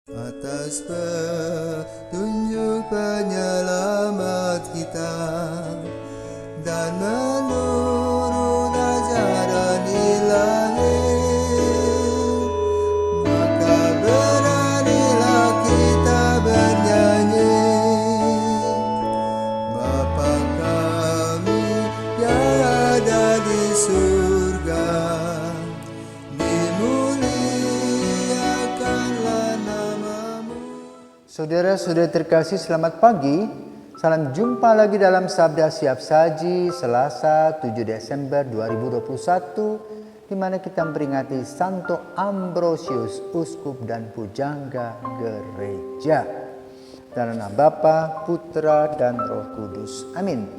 Atas petunjuk penyelamat kita dan menurut ajaran ilahi, maka beranilah kita bernyanyi. Bapa kami yang ada di surga, dimuliakanlah namamu. Saudara-saudara terkasih, selamat pagi. Salam jumpa lagi dalam Sabda Siap Saji Selasa 7 Desember 2021, di mana kita memperingati Santo Ambrosius, Uskup dan Pujangga Gereja. Dalam nama Bapa, Putra, dan Roh Kudus. Amin.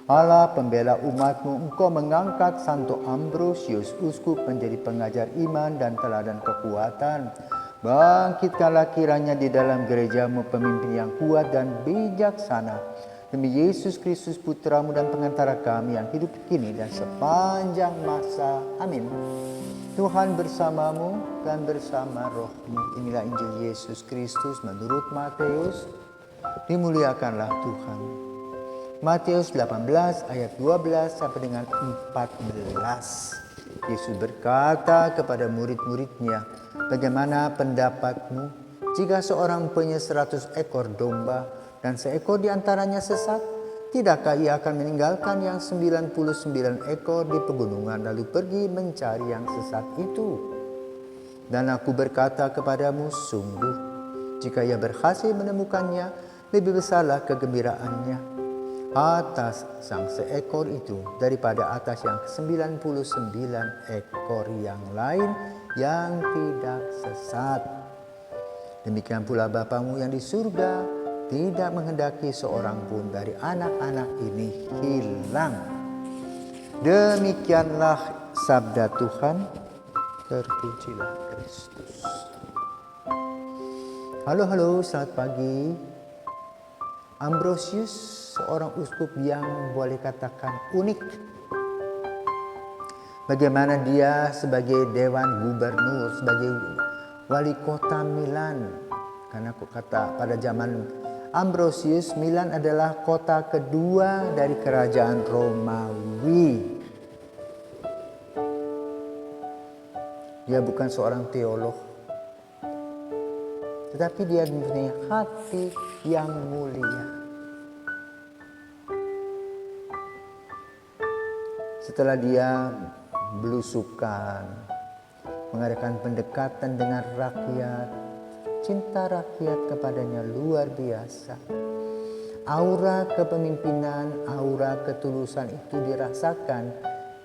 Allah pembela umat-Mu, Engkau mengangkat Santo Ambrosius, Uskup, menjadi pengajar iman dan teladan kekuatan. Bangkitkanlah kiranya di dalam gereja-Mu pemimpin yang kuat dan bijaksana. Demi Yesus Kristus Putra-Mu dan pengantara kami yang hidup kini dan sepanjang masa. Amin. Tuhan bersamamu dan bersama roh-Mu. Inilah Injil Yesus Kristus menurut Matius. Dimuliakanlah Tuhan. Matius 18 ayat 12 sampai dengan 14. Yesus berkata kepada murid-muridnya, "Bagaimana pendapatmu jika seorang punya 100 ekor domba dan seekor di antaranya sesat? Tidakkah ia akan meninggalkan yang 99 ekor di pegunungan lalu pergi mencari yang sesat itu? Dan aku berkata kepadamu, sungguh, jika ia berhasil menemukannya, lebih besarlah kegembiraannya atas sang seekor itu daripada atas yang 99 ekor yang lain yang tidak sesat. Demikian pula Bapamu yang di surga tidak menghendaki seorang pun dari anak-anak ini hilang." Demikianlah sabda Tuhan. Terpujilah Kristus. Halo, selamat pagi. Ambrosius seorang uskup yang boleh katakan unik. Bagaimana dia sebagai dewan gubernur, sebagai wali kota Milan. Karena kata pada zaman Ambrosius, Milan adalah kota kedua dari kerajaan Romawi. Dia bukan seorang teolog, tetapi dia mempunyai hati yang mulia. Setelah dia belusukan, mengadakan pendekatan dengan rakyat, cinta rakyat kepadanya luar biasa. Aura kepemimpinan, aura ketulusan itu dirasakan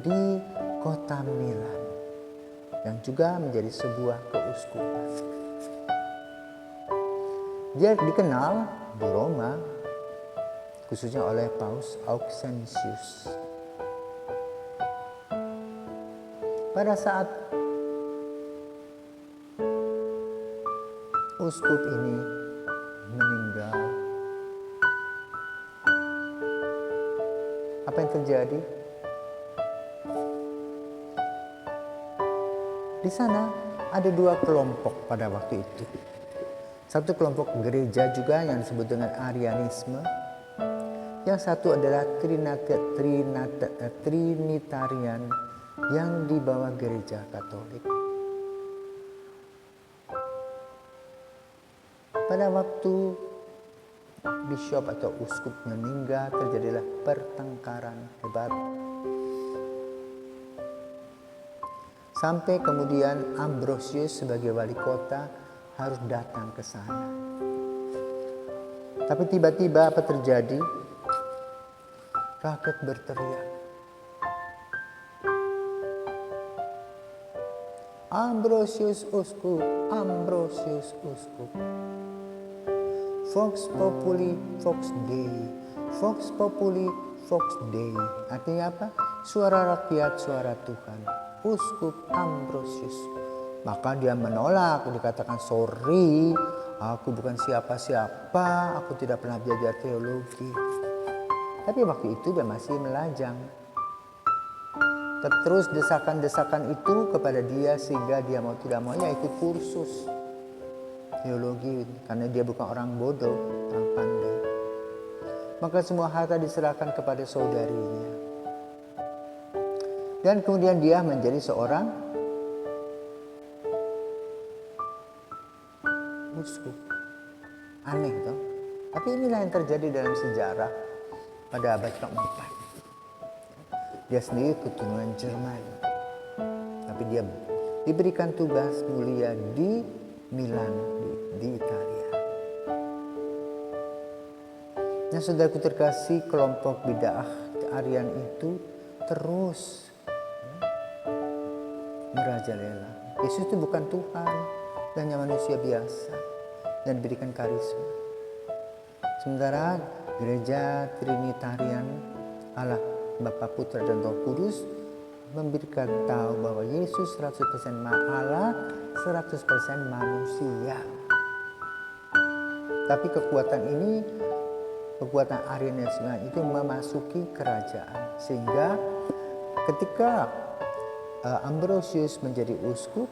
di kota Milan, yang juga menjadi sebuah keuskupan. Dia dikenal di Roma, khususnya oleh Paus Auxentius. Pada saat uskup ini meninggal, apa yang terjadi? Di sana ada dua kelompok pada waktu itu. Satu kelompok gereja juga yang disebut dengan Arianisme. Yang satu adalah Trinitarian yang di bawah gereja Katolik. Pada waktu bishop atau uskup meninggal, terjadilah pertengkaran hebat. Sampai kemudian Ambrosius sebagai wali kota harus datang ke sana. Tapi tiba-tiba apa terjadi? Rakyat berteriak, "Ambrosius uskup, Ambrosius uskup. Vox populi, vox Dei. Vox populi, vox Dei." Artinya apa? Suara rakyat, suara Tuhan. Uskup Ambrosius. Maka dia menolak, dikatakan, "Sorry, aku bukan siapa-siapa, aku tidak pernah belajar teologi." Tapi waktu itu dia masih melajang. Terus desakan-desakan itu kepada dia sehingga dia mau tidak mau ya ikut kursus. teologi karena dia bukan orang bodoh, orang pandai. Maka semua harta diserahkan kepada saudarinya. Dan kemudian dia menjadi seorang uskup. Aneh toh? Tapi inilah yang terjadi dalam sejarah pada abad keempat. Dia sendiri keturunan Jerman. Tapi dia diberikan tugas mulia di Milan, di Italia. Nah, saudaraku terkasih, kelompok bid'ah Arian itu terus merajalela. Yesus itu bukan Tuhan, dan hanya manusia biasa dan diberikan karisma. Sementara gereja Trinitarian Allah Bapa, Putra dan Roh Kudus memberikan tahu bahwa Yesus 100% Allah, 100% manusia. Tapi kekuatan Arianisme itu memasuki kerajaan, sehingga ketika Ambrosius menjadi uskup,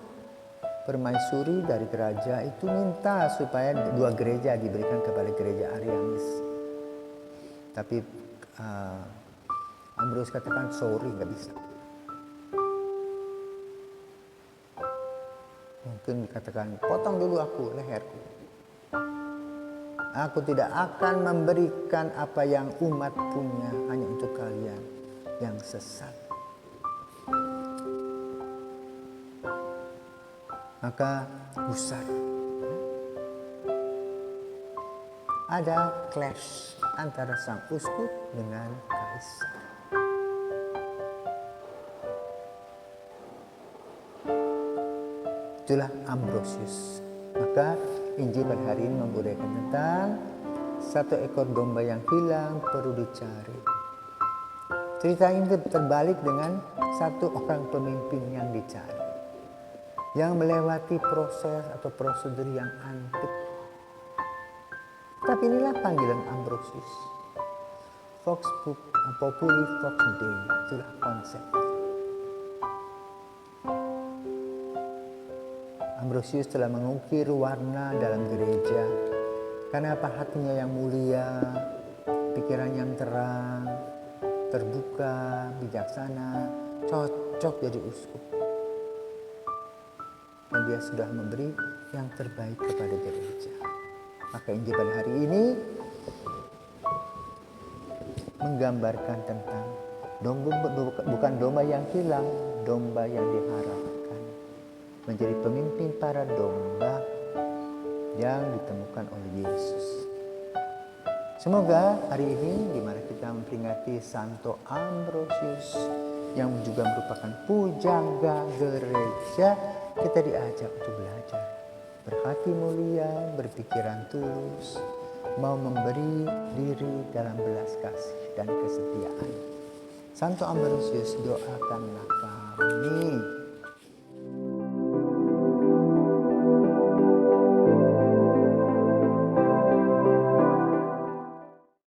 permaisuri dari gereja itu minta supaya dua gereja diberikan kepada gereja Arianis. Tapi Ambrosius katakan sorry, nggak bisa. Mungkin dikatakan potong dulu aku leherku. Aku tidak akan memberikan apa yang umat punya hanya untuk kalian yang sesat. Maka gusar. Ada clash antara sang uskup dengan kaisar. Itulah Ambrosius. Maka Injil pada hari ini membudaykan tentang satu ekor domba yang hilang perlu dicari. Cerita ini terbalik dengan satu orang pemimpin yang dicari, yang melewati proses atau prosedur yang antik. Tapi inilah panggilan Ambrosius. Vox Populi Vox Dei, itulah konsep. Ambrosius telah mengukir warna dalam gereja. Karena apa? Hatinya yang mulia, pikiran yang terang, terbuka, bijaksana, cocok jadi uskup. Dan dia sudah memberi yang terbaik kepada gereja. Maka Injil pada hari ini menggambarkan tentang bukan domba yang hilang, domba yang diharapkan. Menjadi pemimpin para domba yang ditemukan oleh Yesus. Semoga hari ini di mana kita memperingati Santo Ambrosius yang juga merupakan pujangga gereja, kita diajak untuk belajar, berhati mulia, berpikiran tulus, mau memberi diri dalam belas kasih dan kesetiaan. Santo Ambrosius, doakanlah kami.